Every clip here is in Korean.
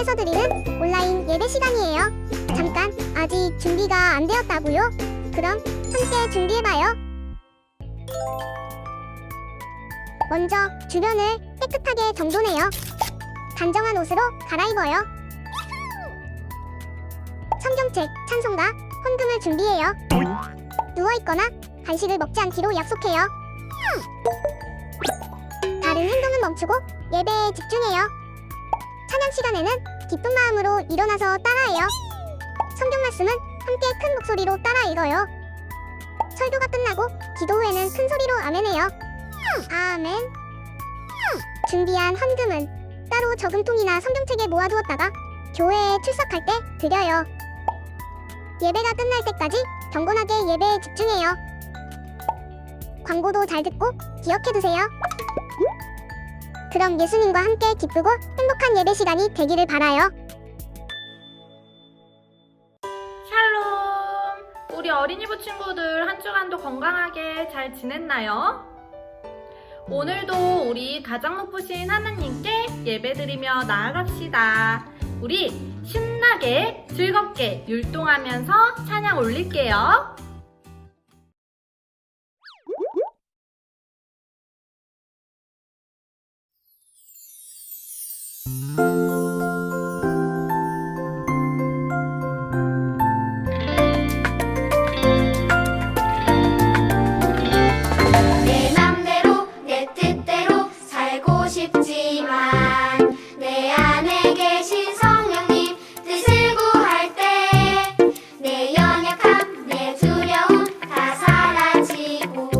통해서 드리는 온라인 예배 시간이에요. 잠깐, 아직 준비가 안 되었다고요? 그럼 함께 준비해봐요. 먼저 주변을 깨끗하게 정돈해요. 단정한 옷으로 갈아입어요. 성경책, 찬송가, 헌금을 준비해요. 누워있거나 간식을 먹지 않기로 약속해요. 다른 행동은 멈추고 예배에 집중해요. 찬양 시간에는 기쁜 마음으로 일어나서 따라해요. 성경 말씀은 함께 큰 목소리로 따라 읽어요. 설교가 끝나고 기도 후에는 큰 소리로 아멘해요. 아멘. 준비한 헌금은 따로 저금통이나 성경책에 모아두었다가 교회에 출석할 때 드려요. 예배가 끝날 때까지 경건하게 예배에 집중해요. 광고도 잘 듣고 기억해두세요. 그럼 예수님과 함께 기쁘고 행복한 예배 시간이 되기를 바라요. 샬롬! 우리 어린이부 친구들 한 주간도 건강하게 잘 지냈나요? 오늘도 우리 가장 높으신 하나님께 예배드리며 나아갑시다. 우리 신나게 즐겁게 율동하면서 찬양 올릴게요. 내 맘대로 내 뜻대로 살고 싶지만 내 안에 계신 성령님 뜻을 구할 때 내 연약함 내 두려움 다 사라지고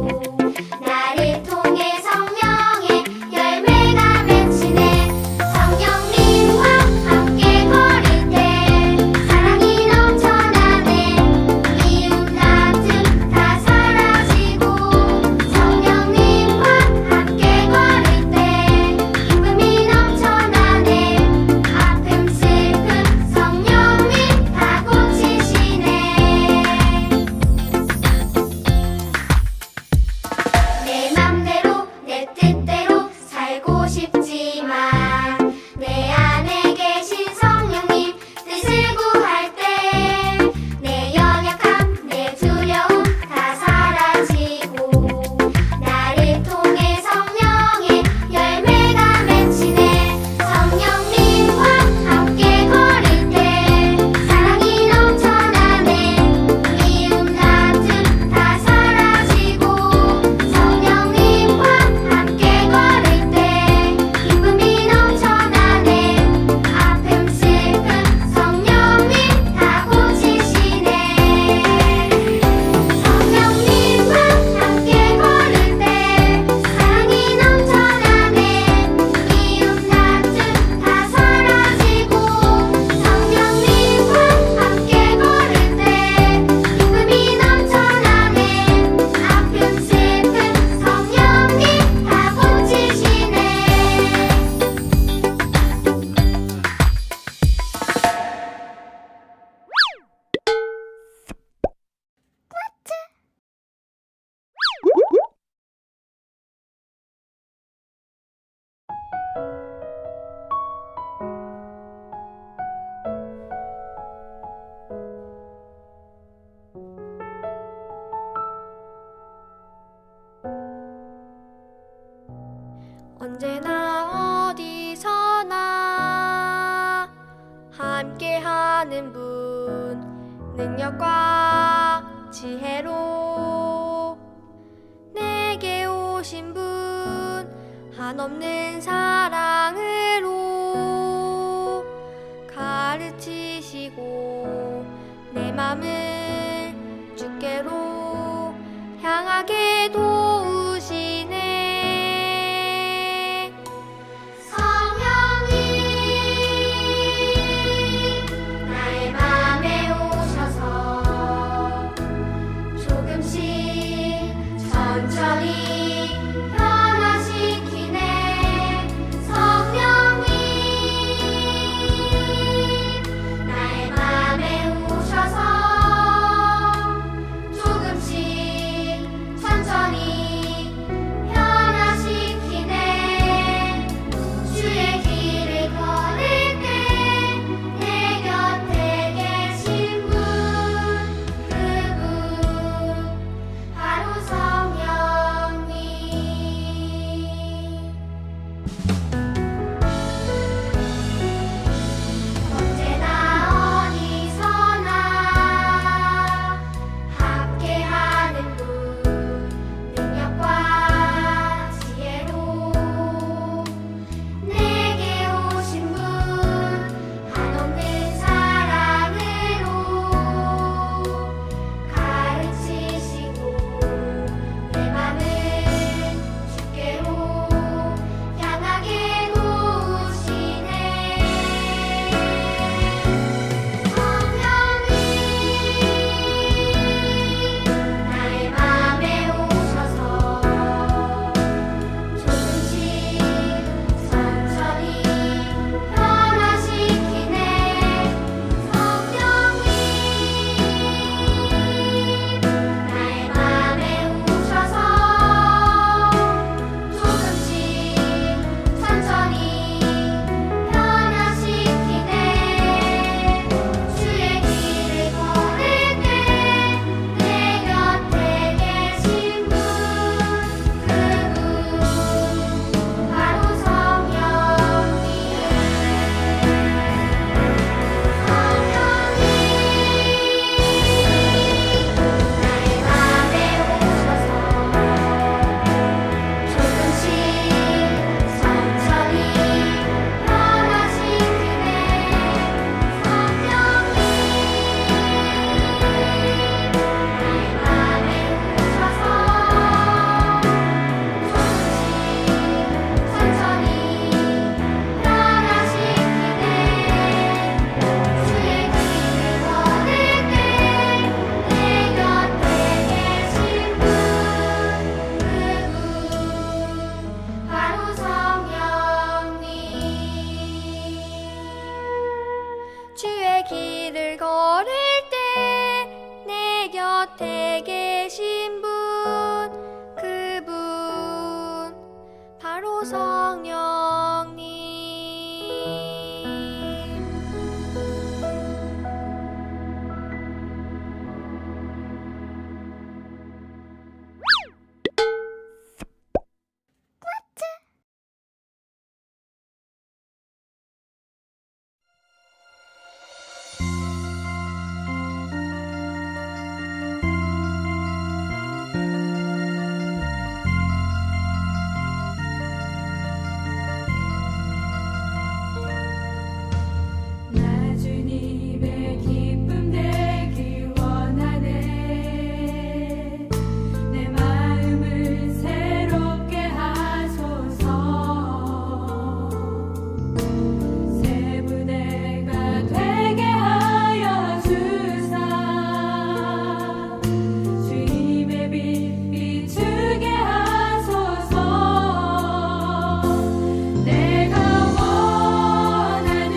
나를 통해 성령의 열매가 맺히네. 성령님과 함께 걸을 때 사랑이 넘쳐나네. 미움 다툼 다 사라지고 성령님과 함께 걸을 때 기쁨이 넘쳐나네. 아픔 슬픔 성령님 다 고치시네. 내 맘대로 내 뜻대로 살고 싶지만 내 안에 계신 성령님 뜻을 구할 때 내 연약함 내 두려움 다 사라지고 나를 통해 성령의 열매가 맺히네. 성령님과 함께 걸을 때 사랑이 넘쳐나네. 미움 다툼 다 사라지고 성령님과 함께 걸을 때 기쁨이 넘쳐나네. 아픔 슬픔 성령님 다 고치시네. 성령님과 함께 걸을 때 사랑이 넘쳐나네. 미움 다툼 다 사라지고 성령님과 함께 걸을 때 기쁨이 넘쳐나네. 아픔 슬픔 성령님 다 고치시네. 언제나 어디서나 함께하는 분, 능력과 지혜로 내게 오신 분, 한없는 사랑으로 가르치시고 내 맘을 주께로 향하게 도우시네. 성령님 나의 맘에 오셔서 조금씩 천천히 변화시키네. 성령님 나의 맘에 오셔서 조금씩 천천히 언제나 어디서나 함께하는 분 능력과 지혜로 내게 오신 분 한없는 사랑으로 가르치시고 내 맘을 주께로 향하게 도우시네. 성령님 나의 맘에 오셔서 조금씩 천천히 변화시키네. 성령님 나의 맘에 오셔서 조금씩 천천히 변화시키네. 주의 길을 걸을 때 내 곁에 계신 분 그분 바로 성령님. 성령님 나의 맘에 오셔서 조금씩 천천히 변화시키네. 성령님 나의 맘에 오셔서 조금씩 천천히 변화시키네. 주의 길을 걸을 때 내 곁에 계신 분 그분 바로 성령님. 주의 길을 걸을 때 내 곁에 계신 분 그분 바로 성령님. 나 주님의 기쁨 되길 원하네. 내 마음을 새롭게 하소서. 새 부대가 되게 하여 주사. 주님의 빛 비추게 하소서. 내가 원하는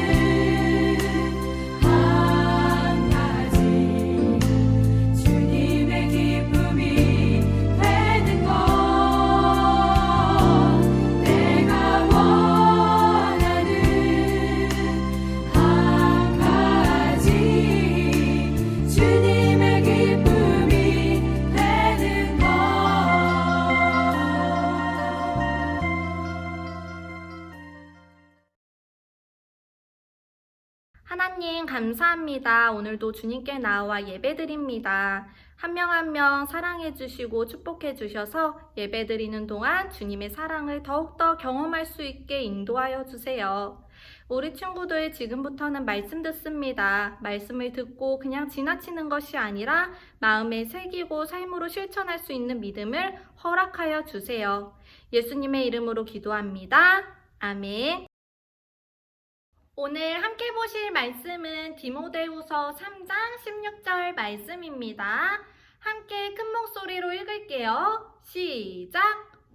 한 가지 주님의 기쁨이 되는 것. 내가 원하는 한 가지 주님의 기쁨이 되는 것. 하나님 감사합니다. 오늘도 주님께 나와 예배드립니다. 한 명 한 명 사랑해 주시고 축복해 주셔서 예배드리는 동안 주님의 사랑을 더욱더 경험할 수 있게 인도하여 주세요. 우리 친구들 지금부터는 말씀 듣습니다. 말씀을 듣고 그냥 지나치는 것이 아니라 마음에 새기고 삶으로 실천할 수 있는 믿음을 허락하여 주세요. 예수님의 이름으로 기도합니다. 아멘. 오늘 함께 보실 말씀은 디모데후서 3장 16절 말씀입니다. 함께 큰 목소리로 읽을게요. 시작!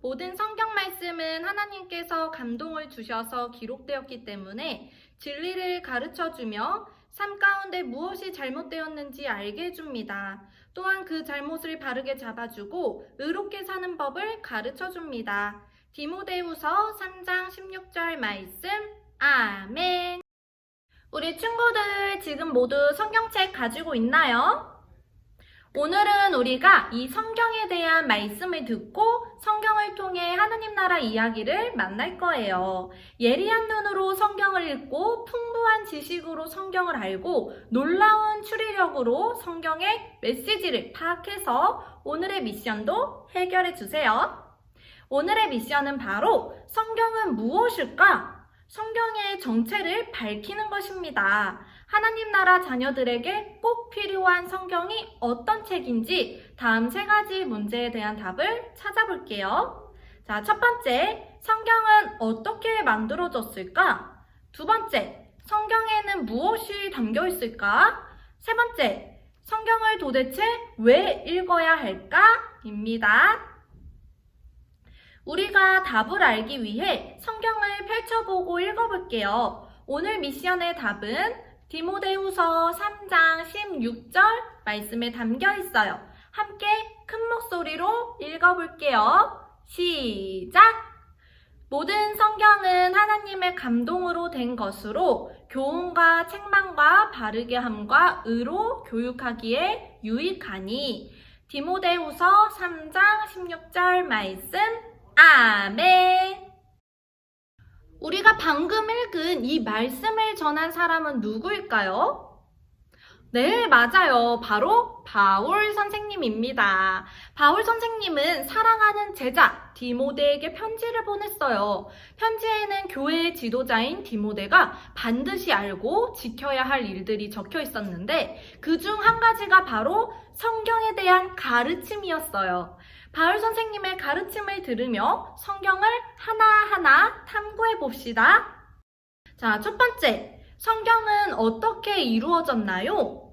모든 성경 말씀은 하나님께서 감동을 주셔서 기록되었기 때문에 진리를 가르쳐주며 삶 가운데 무엇이 잘못되었는지 알게 해줍니다. 또한 그 잘못을 바르게 잡아주고 의롭게 사는 법을 가르쳐줍니다. 디모데후서 3장 16절 말씀. 아멘. 우리 친구들 지금 모두 성경책 가지고 있나요? 오늘은 우리가 이 성경에 대한 말씀을 듣고 성경을 통해 하나님 나라 이야기를 만날 거예요. 예리한 눈으로 성경을 읽고 풍부한 지식으로 성경을 알고 놀라운 추리력으로 성경의 메시지를 파악해서 오늘의 미션도 해결해 주세요. 오늘의 미션은 바로 성경은 무엇일까? 성경의 정체를 밝히는 것입니다. 하나님 나라 자녀들에게 꼭 필요한 성경이 어떤 책인지 다음 3가지 문제에 대한 답을 찾아볼게요. 자, 첫 번째, 성경은 어떻게 만들어졌을까? 두 번째, 성경에는 무엇이 담겨 있을까? 세 번째, 성경을 도대체 왜 읽어야 할까? 입니다. 우리가 답을 알기 위해 성경을 펼쳐보고 읽어볼게요. 오늘 미션의 답은 디모데후서 3장 16절 말씀에 담겨 있어요. 함께 큰 목소리로 읽어볼게요. 시작! 모든 성경은 하나님의 감동으로 된 것으로 교훈과 책망과 바르게 함과 의로 교육하기에 유익하니. 디모데후서 3장 16절 말씀. 아멘. 우리가 방금 읽은 이 말씀을 전한 사람은 누구일까요? 네, 맞아요. 바로 바울 선생님입니다. 바울 선생님은 사랑하는 제자 디모데에게 편지를 보냈어요. 편지에는 교회의 지도자인 디모데가 반드시 알고 지켜야 할 일들이 적혀 있었는데 그중 한 가지가 바로 성경에 대한 가르침이었어요. 바울 선생님의 가르침을 들으며 성경을 하나하나 탐구해 봅시다. 자, 첫 번째, 성경은 어떻게 이루어졌나요?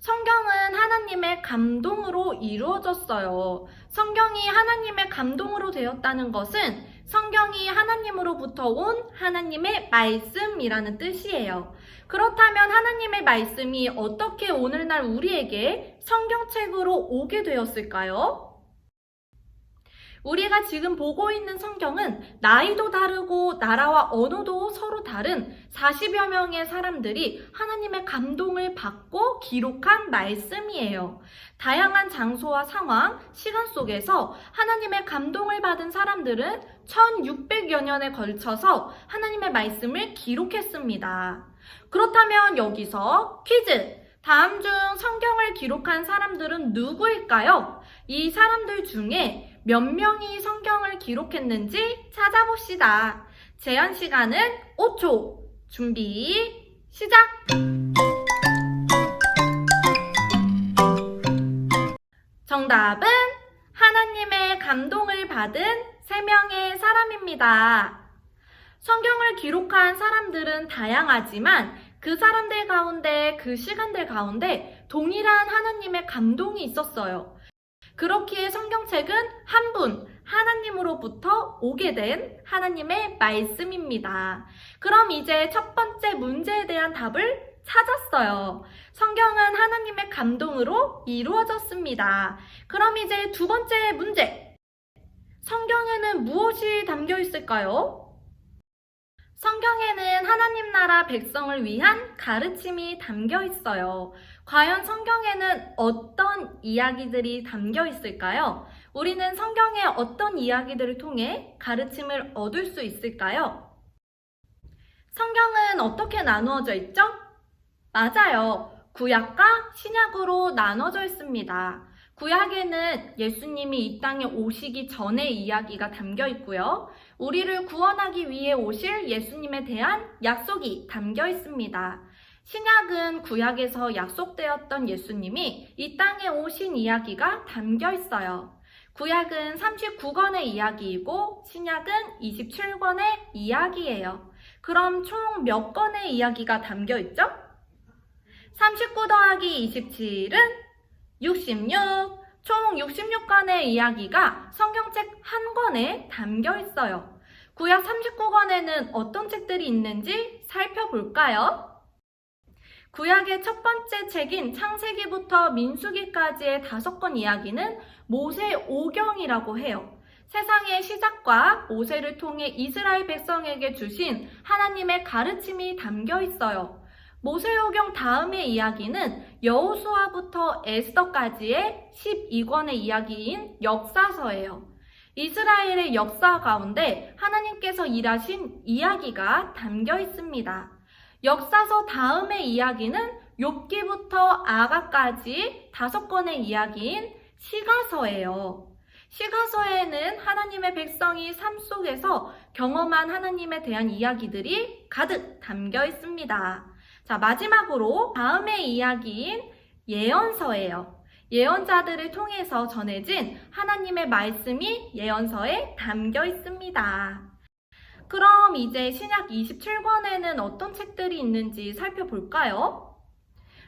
성경은 하나님의 감동으로 이루어졌어요. 성경이 하나님의 감동으로 되었다는 것은 성경이 하나님으로부터 온 하나님의 말씀이라는 뜻이에요. 그렇다면 하나님의 말씀이 어떻게 오늘날 우리에게 성경책으로 오게 되었을까요? 우리가 지금 보고 있는 성경은 나이도 다르고 나라와 언어도 서로 다른 40여 명의 사람들이 하나님의 감동을 받고 기록한 말씀이에요. 다양한 장소와 상황, 시간 속에서 하나님의 감동을 받은 사람들은 1600여 년에 걸쳐서 하나님의 말씀을 기록했습니다. 그렇다면 여기서 퀴즈! 다음 중 성경을 기록한 사람들은 누구일까요? 이 사람들 중에 몇 명이 성경을 기록했는지 찾아봅시다. 제한 시간은 5초. 준비, 시작! 정답은 하나님의 감동을 받은 3명의 사람입니다. 성경을 기록한 사람들은 다양하지만 그 사람들 가운데, 그 시간들 가운데 동일한 하나님의 감동이 있었어요. 그렇기에 성경책은 한 분, 하나님으로부터 오게 된 하나님의 말씀입니다. 그럼 이제 첫 번째 문제에 대한 답을 찾았어요. 성경은 하나님의 감동으로 이루어졌습니다. 그럼 이제 두 번째 문제. 성경에는 무엇이 담겨 있을까요? 성경에는 하나님 나라 백성을 위한 가르침이 담겨 있어요. 과연 성경에는 어떤 이야기들이 담겨 있을까요? 우리는 성경의 어떤 이야기들을 통해 가르침을 얻을 수 있을까요? 성경은 어떻게 나누어져 있죠? 맞아요. 구약과 신약으로 나눠져 있습니다. 구약에는 예수님이 이 땅에 오시기 전의 이야기가 담겨 있고요. 우리를 구원하기 위해 오실 예수님에 대한 약속이 담겨 있습니다. 신약은 구약에서 약속되었던 예수님이 이 땅에 오신 이야기가 담겨 있어요. 구약은 39권의 이야기이고 신약은 27권의 이야기예요. 그럼 총 몇 권의 이야기가 담겨 있죠? 39 더하기 27은 66. 총 66권의 이야기가 성경책 한 권에 담겨 있어요. 구약 39권에는 어떤 책들이 있는지 살펴볼까요? 구약의 첫 번째 책인 창세기부터 민수기까지의 5권 이야기는 모세 오경이라고 해요. 세상의 시작과 모세를 통해 이스라엘 백성에게 주신 하나님의 가르침이 담겨 있어요. 모세오경 다음의 이야기는 여호수아부터 에스더까지의 12권의 이야기인 역사서예요. 이스라엘의 역사 가운데 하나님께서 일하신 이야기가 담겨 있습니다. 역사서 다음의 이야기는 욥기부터 아가까지 5권의 이야기인 시가서예요. 시가서에는 하나님의 백성이 삶 속에서 경험한 하나님에 대한 이야기들이 가득 담겨 있습니다. 자, 마지막으로 다음의 이야기인 예언서예요. 예언자들을 통해서 전해진 하나님의 말씀이 예언서에 담겨 있습니다. 그럼 이제 신약 27권에는 어떤 책들이 있는지 살펴볼까요?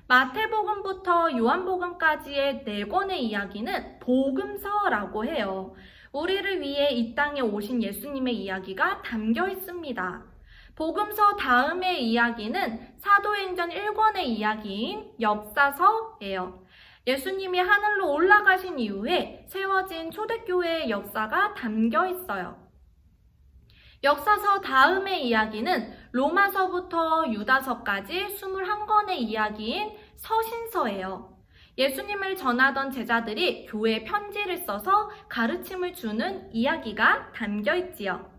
마태복음부터 요한복음까지의 4권의 이야기는 복음서라고 해요. 우리를 위해 이 땅에 오신 예수님의 이야기가 담겨 있습니다. 복음서 다음의 이야기는 사도행전 1권의 이야기인 역사서예요. 예수님이 하늘로 올라가신 이후에 세워진 초대교회의 역사가 담겨 있어요. 역사서 다음의 이야기는 로마서부터 유다서까지 21권의 이야기인 서신서예요. 예수님을 전하던 제자들이 교회에 편지를 써서 가르침을 주는 이야기가 담겨 있지요.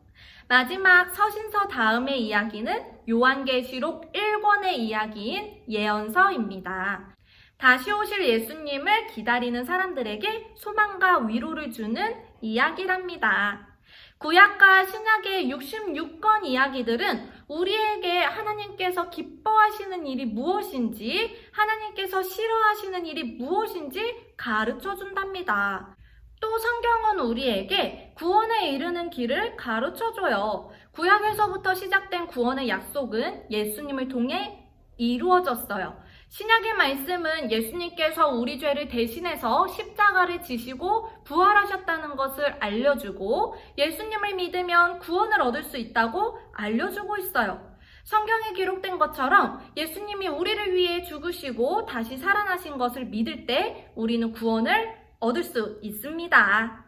마지막 서신서 다음의 이야기는 요한계시록 1권의 이야기인 예언서입니다. 다시 오실 예수님을 기다리는 사람들에게 소망과 위로를 주는 이야기랍니다. 구약과 신약의 66권 이야기들은 우리에게 하나님께서 기뻐하시는 일이 무엇인지, 하나님께서 싫어하시는 일이 무엇인지 가르쳐 준답니다. 또 성경은 우리에게 구원에 이르는 길을 가르쳐 줘요. 구약에서부터 시작된 구원의 약속은 예수님을 통해 이루어졌어요. 신약의 말씀은 예수님께서 우리 죄를 대신해서 십자가를 지시고 부활하셨다는 것을 알려주고 예수님을 믿으면 구원을 얻을 수 있다고 알려주고 있어요. 성경에 기록된 것처럼 예수님이 우리를 위해 죽으시고 다시 살아나신 것을 믿을 때 우리는 구원을 얻을 수 있습니다.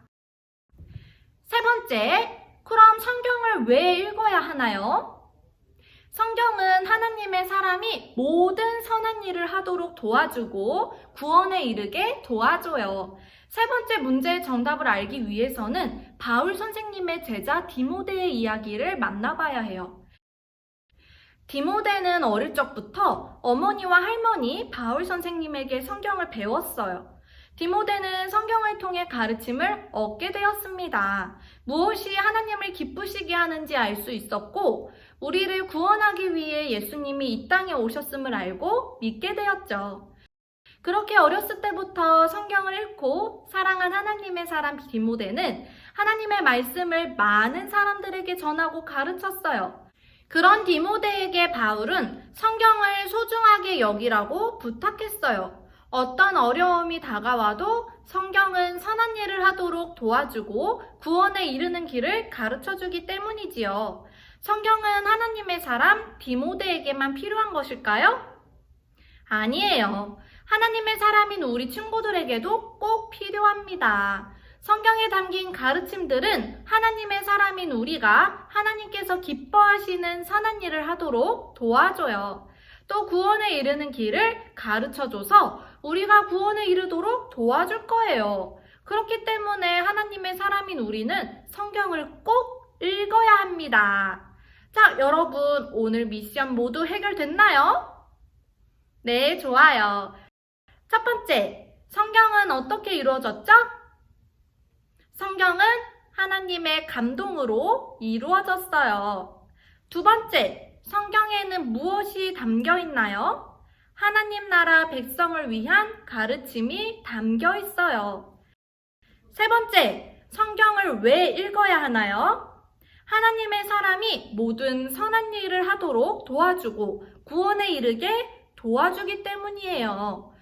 세 번째, 그럼 성경을 왜 읽어야 하나요? 성경은 하나님의 사람이 모든 선한 일을 하도록 도와주고 구원에 이르게 도와줘요. 세 번째 문제의 정답을 알기 위해서는 바울 선생님의 제자 디모데의 이야기를 만나봐야 해요. 디모데는 어릴 적부터 어머니와 할머니 바울 선생님에게 성경을 배웠어요. 디모데는 성경을 통해 가르침을 얻게 되었습니다. 무엇이 하나님을 기쁘시게 하는지 알 수 있었고 우리를 구원하기 위해 예수님이 이 땅에 오셨음을 알고 믿게 되었죠. 그렇게 어렸을 때부터 성경을 읽고 사랑한 하나님의 사람 디모데는 하나님의 말씀을 많은 사람들에게 전하고 가르쳤어요. 그런 디모데에게 바울은 성경을 소중하게 여기라고 부탁했어요. 어떤 어려움이 다가와도 성경은 선한 일을 하도록 도와주고 구원에 이르는 길을 가르쳐주기 때문이지요. 성경은 하나님의 사람 디모데에게만 필요한 것일까요? 아니에요. 하나님의 사람인 우리 친구들에게도 꼭 필요합니다. 성경에 담긴 가르침들은 하나님의 사람인 우리가 하나님께서 기뻐하시는 선한 일을 하도록 도와줘요. 또 구원에 이르는 길을 가르쳐줘서 우리가 구원에 이르도록 도와줄 거예요. 그렇기 때문에 하나님의 사람인 우리는 성경을 꼭 읽어야 합니다. 자, 여러분 오늘 미션 모두 해결됐나요? 네, 좋아요. 첫 번째, 성경은 어떻게 이루어졌죠? 성경은 하나님의 감동으로 이루어졌어요. 두 번째, 성경에는 무엇이 담겨 있나요? 하나님 나라 백성을 위한 가르침이 담겨 있어요. 세 번째, 성경을 왜 읽어야 하나요? 하나님의 사람이 모든 선한 일을 하도록 도와주고 구원에 이르게 도와주기 때문이에요.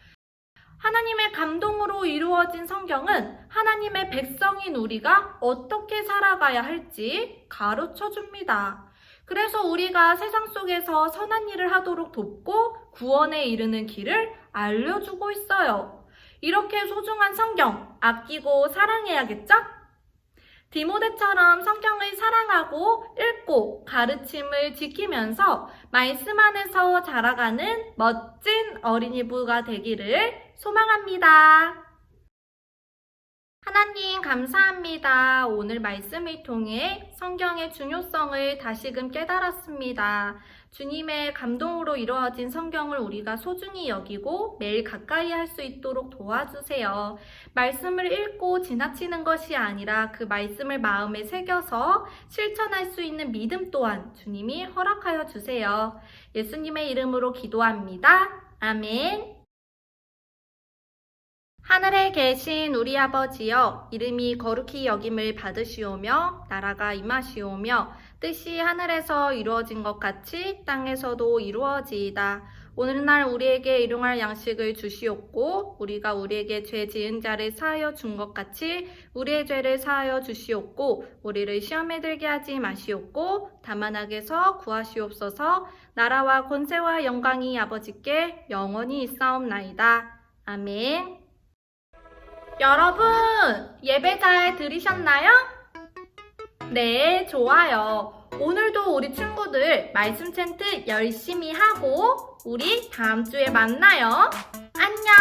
하나님의 감동으로 이루어진 성경은 하나님의 백성인 우리가 어떻게 살아가야 할지 가르쳐 줍니다. 그래서 우리가 세상 속에서 선한 일을 하도록 돕고 구원에 이르는 길을 알려주고 있어요. 이렇게 소중한 성경 아끼고 사랑해야겠죠? 디모데처럼 성경을 사랑하고 읽고 가르침을 지키면서 말씀 안에서 자라가는 멋진 어린이부가 되기를 소망합니다. 하나님 감사합니다. 오늘 말씀을 통해 성경의 중요성을 다시금 깨달았습니다. 주님의 감동으로 이루어진 성경을 우리가 소중히 여기고 매일 가까이 할 수 있도록 도와주세요. 말씀을 읽고 지나치는 것이 아니라 그 말씀을 마음에 새겨서 실천할 수 있는 믿음 또한 주님이 허락하여 주세요. 예수님의 이름으로 기도합니다. 아멘. 하늘에 계신 우리 아버지여, 이름이 거룩히 여김을 받으시오며 나라가 임하시오며 뜻이 하늘에서 이루어진 것 같이 땅에서도 이루어지이다. 오늘날 우리에게 일용할 양식을 주시옵고 우리가 우리에게 죄 지은 자를 사하여 준 것 같이 우리의 죄를 사하여 주시옵고 우리를 시험에 들게 하지 마시옵고 다만 악에서 구하시옵소서. 나라와 권세와 영광이 아버지께 영원히 있사옵나이다. 아멘. 여러분, 예배 잘 들으셨나요? 네, 좋아요. 오늘도 우리 친구들 말씀 챈트 열심히 하고 우리 다음 주에 만나요. 안녕!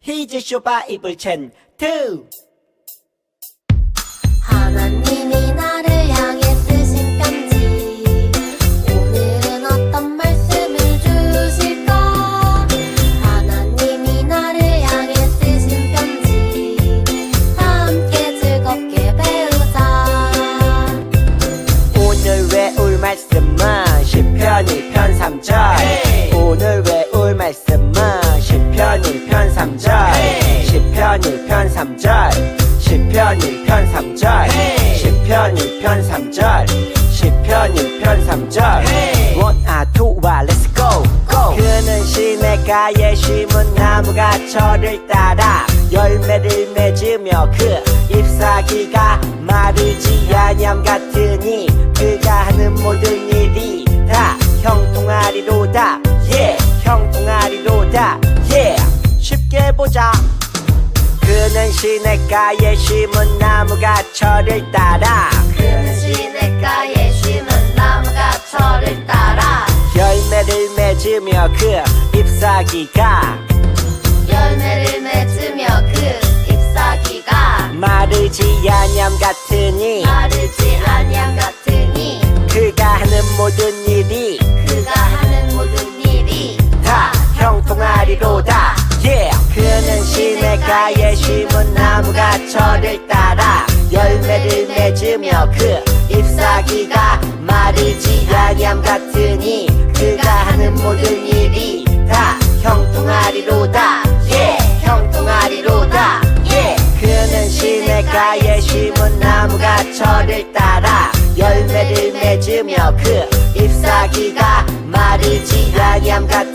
히즈쇼 바이블 챈트. 하나님이 나를 향해 쓰신 편지, 오늘은 어떤 말씀을 주실까? 하나님이 나를 향해 쓰신 편지, 함께 즐겁게 배우자. 오늘 외울 말씀은 시편 1편 3절. 오늘 외울 말씀은 시편 1편 3절. 시편 1편 3절. 시편 1편 3절. 시편 1편 3절. 시편 1편 3절. 1, 2, let's go, go. 그는 시냇가에 심은 나무가 저를 따라 열매를 맺으며 그 잎사귀가 마르지 아니함 같으니 그가 하는 모든 일이 다 형통하리로다. yeah, 형통하리로다. yeah. 쉽게 보자. 그는 시냇가에 심은 나무가 저를 따라 그는 시냇가에 심은 나무가 저를 따라 열매를 맺으며 그 잎사귀가 열매를 맺으며 그 잎사귀가 마르지 아니함 같으니 마르지 아니함 같으니 그가 하는 모든 일이 그가 하는 모든 일이 다 형통하리로다. yeah. 그는 시냇가에 심은 나무가 저를 따라 열매를 맺으며 그 잎사귀가 마르지 아니함 같으니 그가 하는 모든 일이 다 형통하리로다. yeah. 형통하리로다. yeah. 그는 시냇가에 심은 나무가 저를 따라 열매를 맺으며 그 잎사귀가 마르지 아니함 같으니